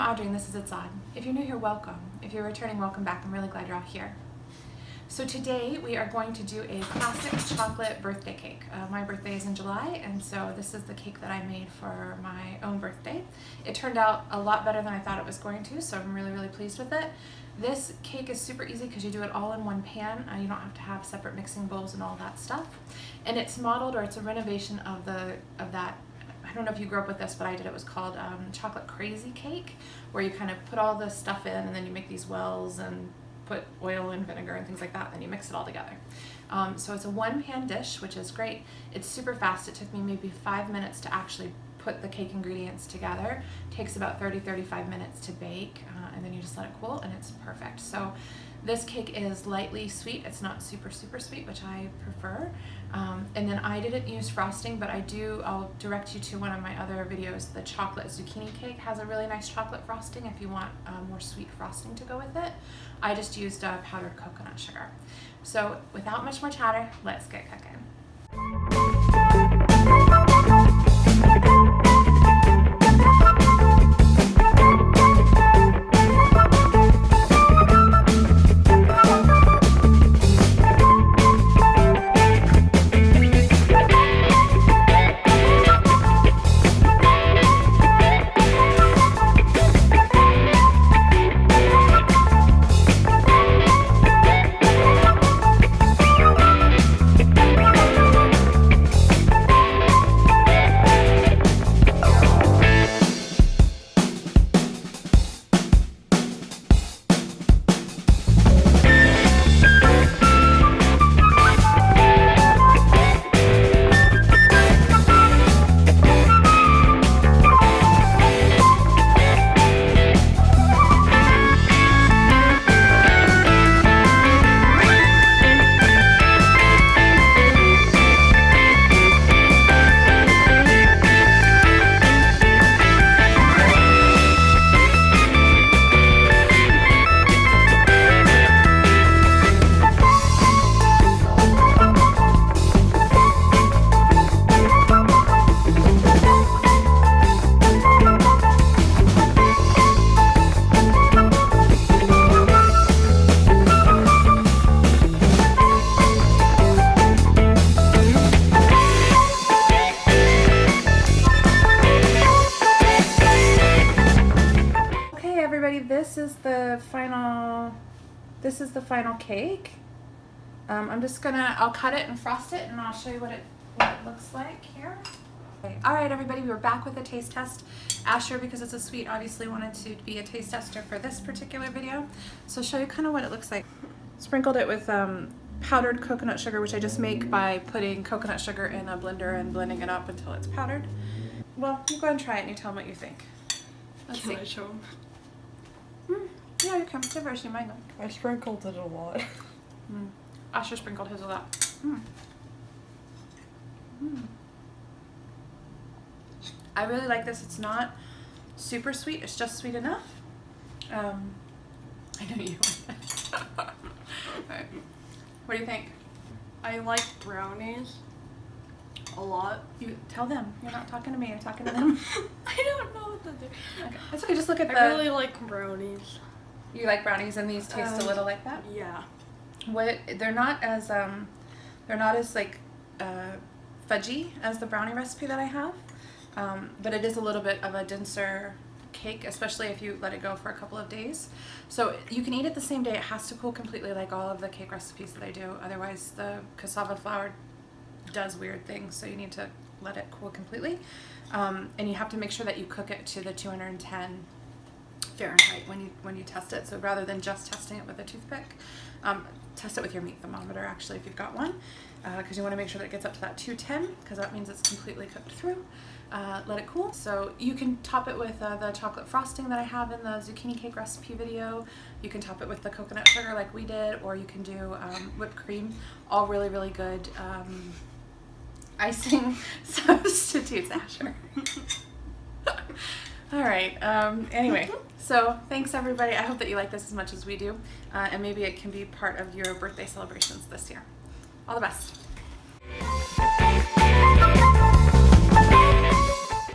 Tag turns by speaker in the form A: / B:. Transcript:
A: Audrey and this is It's Odd. If you're new here, welcome. If you're returning, welcome back. I'm really glad you're all here. So today we are going to do a classic chocolate birthday cake. My birthday is in July, and so this is the cake that I made for my own birthday. It turned out a lot better than I thought it was going to, so I'm really pleased with it. This cake is super easy because you do it all in one pan. You don't have to have separate mixing bowls and all that stuff. And it's modeled, or it's a renovation of that. I don't know if you grew up with this, but I did. It was called chocolate crazy cake, where you kind of put all the stuff in and then you make these wells and put oil and vinegar and things like that, and you mix it all together. So it's a one-pan dish, which is great. It's super fast. It took me maybe 5 minutes to actually put the cake ingredients together. It takes about 30-35 minutes to bake, and then you just let it cool, and it's perfect. So this cake is lightly sweet. It's not super sweet, which I prefer. And then I didn't use frosting, but I'll direct you to one of my other videos. The chocolate zucchini cake has a really nice chocolate frosting if you want more sweet frosting to go with it. I just used powdered coconut sugar. So without much more chatter, let's get cooking. This is the final cake. I'll cut it and frost it, and I'll show you what it looks like here. Okay. All right, everybody, we're back with a taste test. Asher, because it's a sweet, obviously wanted to be a taste tester for this particular video. So I'll show you kind of what it looks like. Sprinkled it with powdered coconut sugar, which I just make by putting coconut sugar in a blender and blending it up until it's powdered. Well, you go ahead and try it and you tell them what you think. Let's see.
B: Can I show them?
A: Yeah, you can. It's version mango.
B: I sprinkled it a lot.
A: Asher sprinkled his a lot. I really like this. It's not super sweet. It's just sweet enough. I know you. Right. What do you think?
B: I like brownies a lot.
A: You tell them. You're not talking to me. You're talking to them.
B: I don't know what to do.
A: Okay. It's okay. Just look at
B: I really like brownies.
A: You like brownies, and these taste a little like that?
B: Yeah.
A: They're not as like fudgy as the brownie recipe that I have, but it is a little bit of a denser cake, especially if you let it go for a couple of days. So you can eat it the same day. It has to cool completely, like all of the cake recipes that I do. Otherwise, the cassava flour does weird things, so you need to let it cool completely. And you have to make sure that you cook it to the 210 Fahrenheit when you test it. So rather than just testing it with a toothpick, test it with your meat thermometer, actually, if you've got one, because you want to make sure that it gets up to that 210, because that means it's completely cooked through. Let it cool. So you can top it with the chocolate frosting that I have in the zucchini cake recipe video. You can top it with the coconut sugar like we did, or you can do whipped cream. All really good icing substitutes, Asher. All right. Anyway, so thanks everybody. I hope that you like this as much as we do, and maybe it can be part of your birthday celebrations this year. All the best.